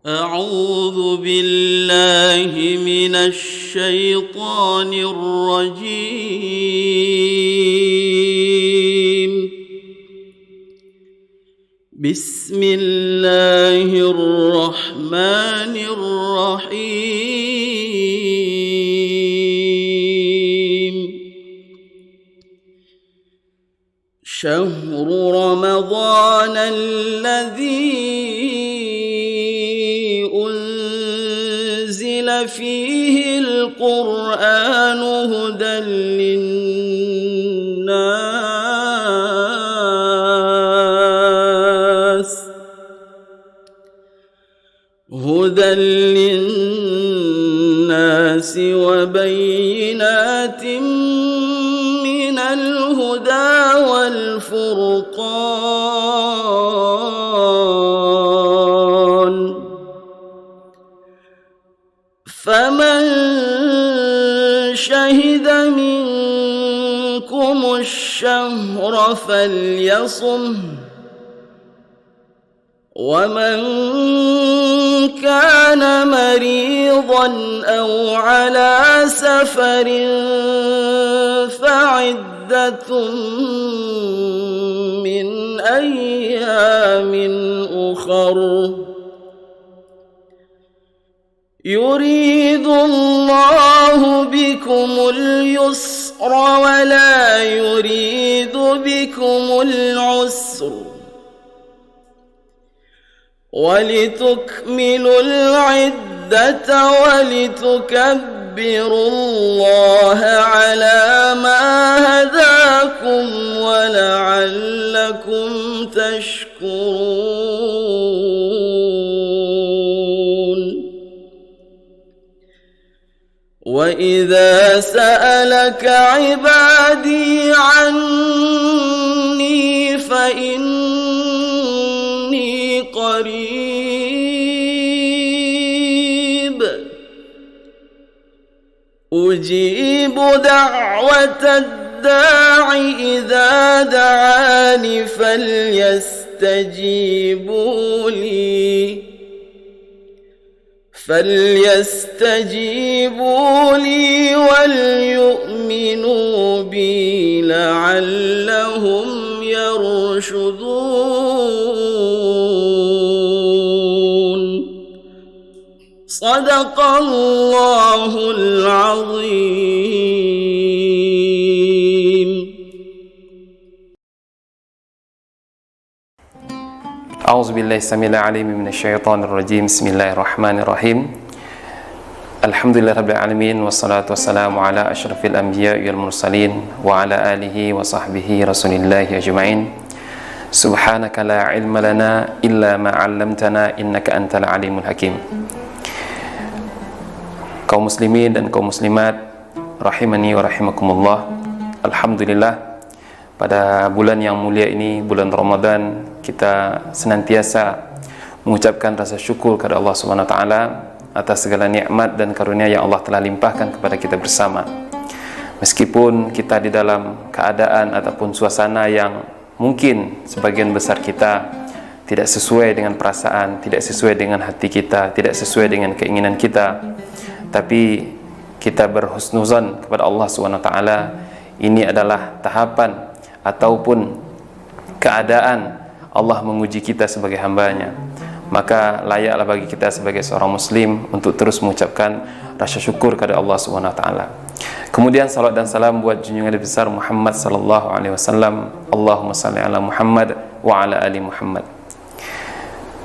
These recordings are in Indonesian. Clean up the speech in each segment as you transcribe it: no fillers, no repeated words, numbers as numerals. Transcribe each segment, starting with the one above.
أعوذ بالله من الشيطان الرجيم. بسم الله الرحمن الرحيم. شهر رمضان الذي أنزل فيه القرآن هدى للناس وبينات من الهدى والفرقان، فمن شهد منكم الشهر فليصمه، ومن كان مريضا أو على سفر فعدة من أيام أخر، يريد الله بكم اليسر ولا يريد بكم العسر، ولتكملوا العدة ولتكبروا الله على ما هداكم ولعلكم تشكرون. وإذا سألك عبادي عني فإني قريب أجيب دعوة الداع إذا دعاني فليستجيبوا لي وليؤمنوا بي لعلهم يرشدون. صدق الله العظيم. أعوذ بالله السميع العليم من الشيطان الرجيم. بسم الله الرحمن الرحيم. الحمد لله رب العالمين، والصلاة والسلام على أشرف الأنبياء والمرسلين وعلى آله وصحبه رسول الله أجمعين. سبحانك لا علم لنا إلا ما علمتنا إنك أنت العليم الحكيم. Kaum muslimin dan kaum muslimat rahimani wa rahimakumullah. Alhamdulillah, pada bulan yang mulia ini, bulan Ramadan, kita senantiasa mengucapkan rasa syukur kepada Allah Subhanahu wa taala atas segala nikmat dan karunia yang Allah telah limpahkan kepada kita bersama. Meskipun kita di dalam keadaan ataupun suasana yang mungkin sebagian besar kita tidak sesuai dengan perasaan, tidak sesuai dengan hati kita, tidak sesuai dengan keinginan kita, tapi kita berhusnuzan kepada Allah Subhanahu wa taala. Ini adalah tahapan ataupun keadaan Allah menguji kita sebagai hambanya. Maka layaklah bagi kita sebagai seorang muslim untuk terus mengucapkan rasa syukur kepada Allah Subhanahu wa taala. Kemudian salawat dan salam buat junjungan Nabi besar Muhammad sallallahu alaihi wasallam. Allahumma salli ala Muhammad wa ala ali Muhammad.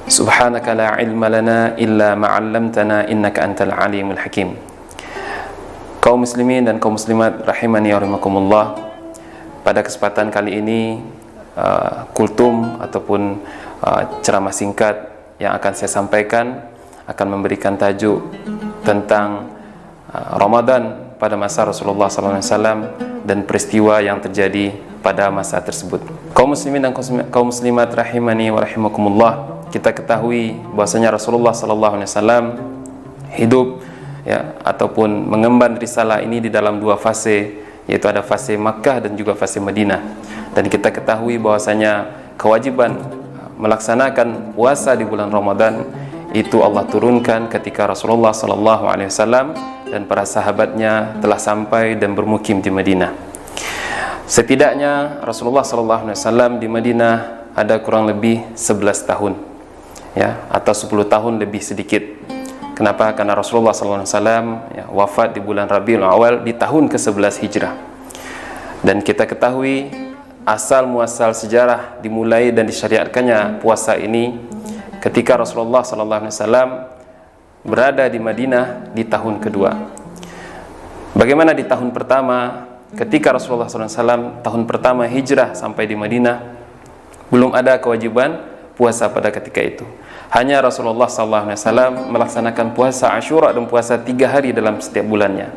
Subhanaka la ilma lana illa ma 'allamtana innaka antal alimul hakim. Kaum muslimin dan kaum muslimat rahimani wa rahimakumullah. Pada kesempatan kali ini kultum ataupun ceramah singkat yang akan saya sampaikan akan memberikan tajuk tentang Ramadan pada masa Rasulullah SAW dan peristiwa yang terjadi pada masa tersebut. Kaum muslimin dan kaum muslimat rahimani wa rahimakumullah, kita ketahui bahwasanya Rasulullah SAW hidup ataupun mengemban risalah ini di dalam dua fase, yaitu ada fase Makkah dan juga fase Madinah. Dan kita ketahui bahwasanya kewajiban melaksanakan puasa di bulan Ramadan itu Allah turunkan ketika Rasulullah SAW dan para sahabatnya telah sampai dan bermukim di Madinah. Setidaknya Rasulullah SAW di Madinah ada kurang lebih 11 tahun, ya, atau 10 tahun lebih sedikit. Kenapa? Karena Rasulullah SAW wafat di bulan Rabiul Awal di tahun ke-11 Hijrah. Dan kita ketahui asal muasal sejarah dimulai dan disyariatkannya puasa ini ketika Rasulullah SAW berada di Madinah di tahun kedua. Bagaimana di tahun pertama, ketika Rasulullah SAW tahun pertama hijrah sampai di Madinah, belum ada kewajiban puasa pada ketika itu. Hanya Rasulullah SAW melaksanakan puasa Asyura dan puasa 3 hari dalam setiap bulannya.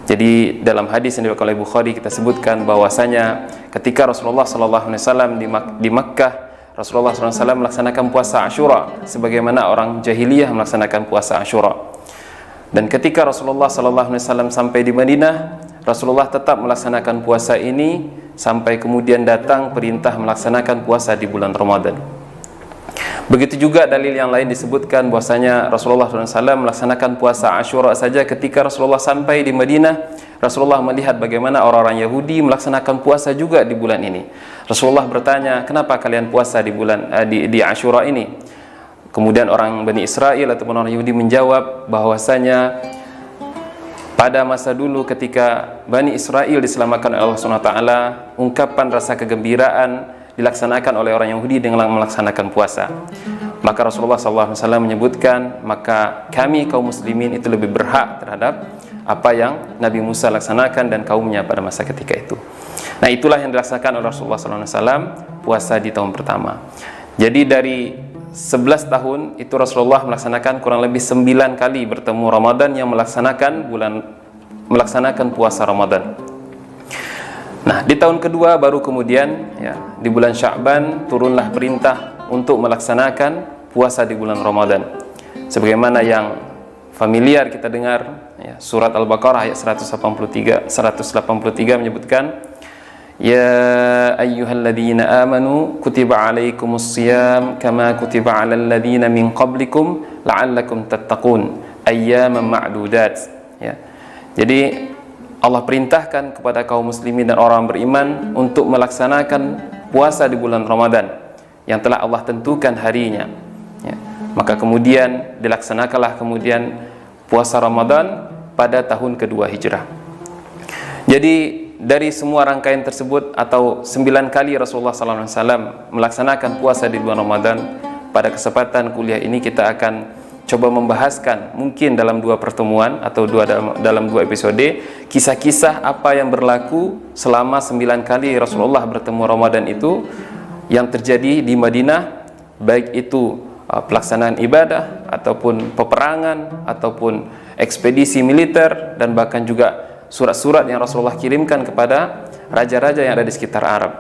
Jadi dalam hadis yang diriwayatkan oleh Bukhari kita sebutkan bahwasanya ketika Rasulullah SAW di Makkah, Rasulullah SAW melaksanakan puasa Asyura sebagaimana orang jahiliyah melaksanakan puasa Asyura. Dan ketika Rasulullah SAW sampai di Madinah, Rasulullah tetap melaksanakan puasa ini sampai kemudian datang perintah melaksanakan puasa di bulan Ramadan. Begitu juga dalil yang lain disebutkan bahwasanya Rasulullah SAW melaksanakan puasa Asyura saja ketika Rasulullah sampai di Madinah. Rasulullah melihat bagaimana orang-orang Yahudi melaksanakan puasa juga di bulan ini. Rasulullah bertanya, kenapa kalian puasa di bulan di Asyura ini? Kemudian orang Bani Israel ataupun orang Yahudi menjawab bahwasanya pada masa dulu ketika Bani Israel diselamatkan oleh Allah SWT, ungkapan rasa kegembiraan dilaksanakan oleh orang Yahudi dengan melaksanakan puasa. Maka Rasulullah SAW menyebutkan, maka kami kaum muslimin itu lebih berhak terhadap apa yang Nabi Musa laksanakan dan kaumnya pada masa ketika itu. Nah, itulah yang dilaksanakan oleh Rasulullah SAW puasa di tahun pertama. Jadi dari 11 tahun itu Rasulullah melaksanakan kurang lebih 9 kali bertemu Ramadan yang melaksanakan puasa Ramadan. Nah, di tahun kedua baru kemudian ya, di bulan Sya'ban turunlah perintah untuk melaksanakan puasa di bulan Ramadan. Sebagaimana yang familiar kita dengar ya, surat Al-Baqarah ayat 183 menyebutkan, ya ayyuhalladzina amanu kutiba alaikumus shiyam kama kutiba alal ladzina min qablikum la'allakum tattaqun ayyaman ma'dudat. Ya. Jadi Allah perintahkan kepada kaum muslimin dan orang beriman untuk melaksanakan puasa di bulan Ramadan yang telah Allah tentukan harinya. Ya. Maka kemudian dilaksanakanlah kemudian puasa Ramadan pada tahun kedua Hijrah. Jadi dari semua rangkaian tersebut atau 9 kali Rasulullah SAW melaksanakan puasa di bulan Ramadan, pada kesempatan kuliah ini kita akan coba membahaskan mungkin dalam 2 pertemuan atau dalam 2 episode kisah-kisah apa yang berlaku selama 9 kali Rasulullah bertemu Ramadan itu yang terjadi di Madinah, baik itu pelaksanaan ibadah ataupun peperangan ataupun ekspedisi militer dan bahkan juga surat-surat yang Rasulullah kirimkan kepada raja-raja yang ada di sekitar Arab.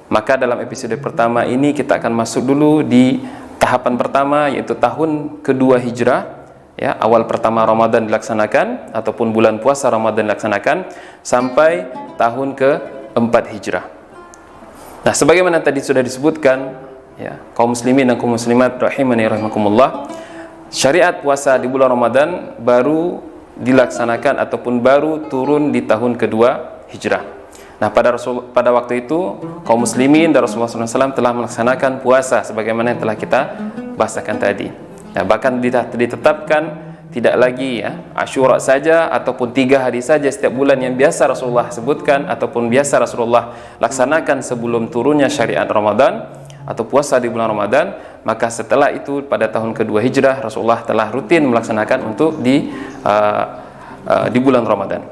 Maka dalam episode pertama ini kita akan masuk dulu di tahapan pertama, yaitu tahun kedua Hijrah, ya, awal pertama Ramadan dilaksanakan ataupun bulan puasa Ramadan dilaksanakan sampai tahun ke-4 Hijrah. Nah, sebagaimana tadi sudah disebutkan, ya, kaum muslimin dan kaum muslimat rahimani rahimakumullah, syariat puasa di bulan Ramadan baru dilaksanakan ataupun baru turun di tahun kedua Hijrah. Nah, pada waktu itu kaum muslimin dan Rasulullah SAW telah melaksanakan puasa sebagaimana yang telah kita bahasakan tadi. Nah, bahkan ditetapkan tidak lagi ya Asyura saja ataupun 3 hari saja setiap bulan yang biasa Rasulullah sebutkan ataupun biasa Rasulullah laksanakan sebelum turunnya syariat Ramadan atau puasa di bulan Ramadan. Maka setelah itu pada tahun kedua Hijrah Rasulullah telah rutin melaksanakan untuk di bulan Ramadan.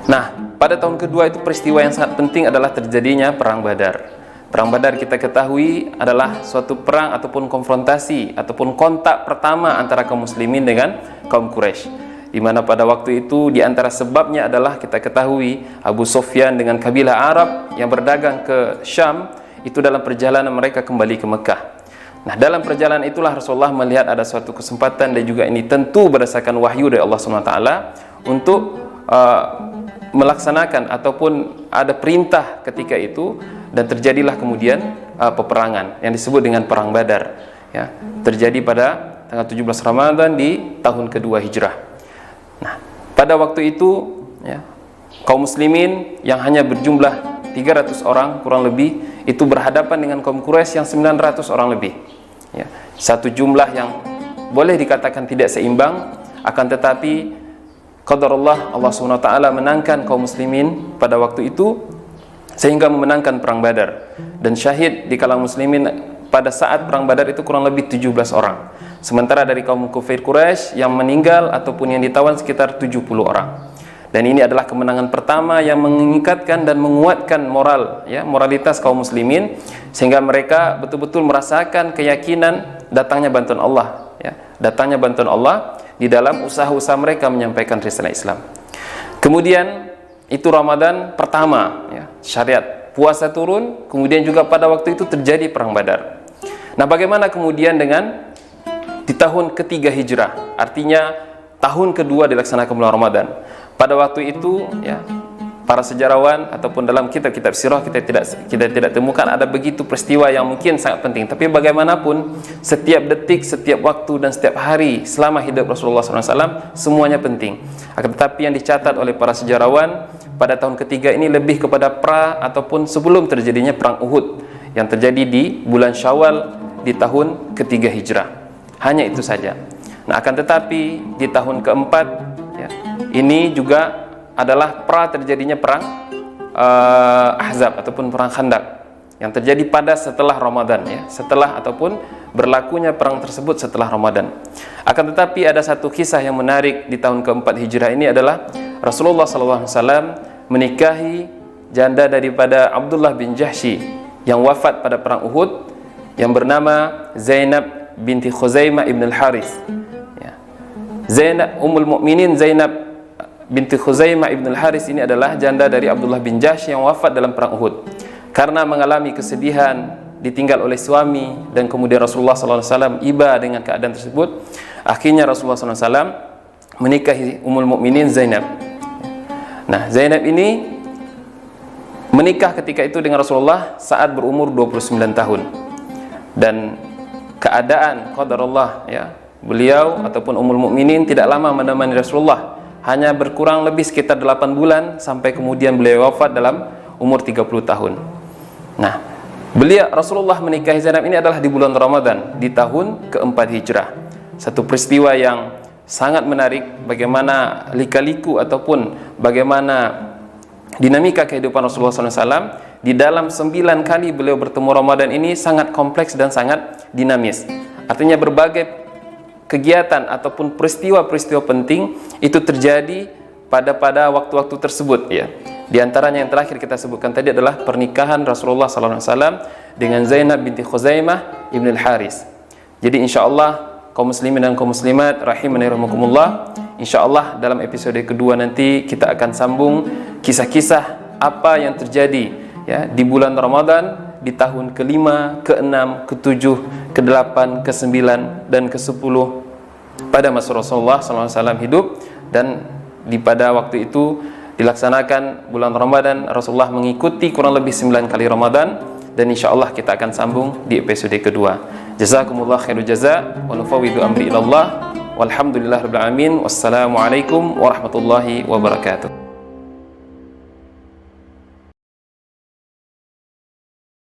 Nah, pada tahun kedua itu peristiwa yang sangat penting adalah terjadinya Perang Badar. Perang Badar kita ketahui adalah suatu perang ataupun konfrontasi ataupun kontak pertama antara kaum muslimin dengan kaum Quraisy. Di mana pada waktu itu di antara sebabnya adalah kita ketahui Abu Sufyan dengan kabilah Arab yang berdagang ke Syam itu dalam perjalanan mereka kembali ke Mekah. Nah, dalam perjalanan itulah Rasulullah melihat ada suatu kesempatan dan juga ini tentu berdasarkan wahyu dari Allah SWT untuk melaksanakan ataupun ada perintah ketika itu dan terjadilah kemudian peperangan yang disebut dengan Perang Badar. ya, terjadi pada tanggal 17 Ramadan di tahun kedua Hijrah. Nah, pada waktu itu ya, kaum muslimin yang hanya berjumlah 300 orang kurang lebih itu berhadapan dengan kaum Quraisy yang 900 orang lebih. Ya, satu jumlah yang boleh dikatakan tidak seimbang, akan tetapi qadarullah, Allah SWT menangkan kaum muslimin pada waktu itu sehingga memenangkan perang Badar, dan syahid di kalangan muslimin pada saat perang Badar itu kurang lebih 17 orang. Sementara dari kaum kafir Quraisy yang meninggal ataupun yang ditawan sekitar 70 orang. Dan ini adalah kemenangan pertama yang mengikatkan dan menguatkan moral, ya, moralitas kaum muslimin, sehingga mereka betul-betul merasakan keyakinan datangnya bantuan Allah, ya, datangnya bantuan Allah di dalam usaha-usaha mereka menyampaikan risalah Islam. Kemudian itu Ramadan pertama, ya, syariat puasa turun, kemudian juga pada waktu itu terjadi perang Badar. Nah, bagaimana kemudian dengan di tahun ketiga Hijrah, artinya tahun kedua dilaksanakan bulan Ramadan? Pada waktu itu, ya, para sejarawan ataupun dalam kitab-kitab sirah kita tidak temukan ada begitu peristiwa yang mungkin sangat penting. Tapi bagaimanapun, setiap detik, setiap waktu dan setiap hari selama hidup Rasulullah SAW semuanya penting. Akan tetapi yang dicatat oleh para sejarawan pada tahun ketiga ini lebih kepada ataupun sebelum terjadinya perang Uhud yang terjadi di bulan Syawal di tahun ketiga Hijrah. Hanya itu saja. Nah, akan tetapi di tahun keempat, ya, ini juga adalah terjadinya perang Ahzab ataupun perang Khandaq yang terjadi pada setelah Ramadan, ya, setelah ataupun berlakunya perang tersebut setelah Ramadan. Akan tetapi ada satu kisah yang menarik di tahun keempat Hijrah ini adalah Rasulullah SAW menikahi janda daripada Abdullah bin Jahsy yang wafat pada perang Uhud yang bernama Zainab binti Khuzaimah ibn al-Harith. Ya. Zainab Ummul Mukminin Zainab binti Khuzaimah ibn al-Harith ini adalah janda dari Abdullah bin Jahsy yang wafat dalam perang Uhud. Karena mengalami kesedihan ditinggal oleh suami dan kemudian Rasulullah SAW iba dengan keadaan tersebut, akhirnya Rasulullah SAW menikahi Ummul Mukminin Zainab. Nah, Zainab ini menikah ketika itu dengan Rasulullah saat berumur 29 tahun. Dan keadaan qadarullah, ya, beliau ataupun Ummul Mukminin tidak lama menemani Rasulullah, hanya berkurang lebih sekitar 8 bulan sampai kemudian beliau wafat dalam umur 30 tahun. Nah, Rasulullah menikahi Zainab ini adalah di bulan Ramadan di tahun keempat Hijrah. Satu peristiwa yang sangat menarik, bagaimana lika-liku ataupun bagaimana dinamika kehidupan Rasulullah SAW di dalam 9 kali beliau bertemu Ramadan ini sangat kompleks dan sangat dinamis. Artinya berbagai kegiatan ataupun peristiwa-peristiwa penting itu terjadi pada waktu-waktu tersebut, ya. Di antaranya yang terakhir kita sebutkan tadi adalah pernikahan Rasulullah SAW dengan Zainab binti Khuzaimah ibn al-Harith. Jadi insyaallah kaum muslimin dan kaum muslimat rahimani rahimakumullah, insyaallah dalam episode kedua nanti kita akan sambung kisah-kisah apa yang terjadi, ya, di bulan Ramadan di tahun ke-5, ke-6, ke-7, ke-8, ke-9 dan ke-10 pada masa Rasulullah SAW hidup. Dan pada waktu itu dilaksanakan bulan Ramadan, Rasulullah mengikuti kurang lebih 9 kali Ramadan, dan insyaallah kita akan sambung di episode kedua. Jazakumullah khairu jaza wa nufawwidu amri ilallah walhamdulillahirabbil alamin. Wassalamualaikum warahmatullahi wabarakatuh.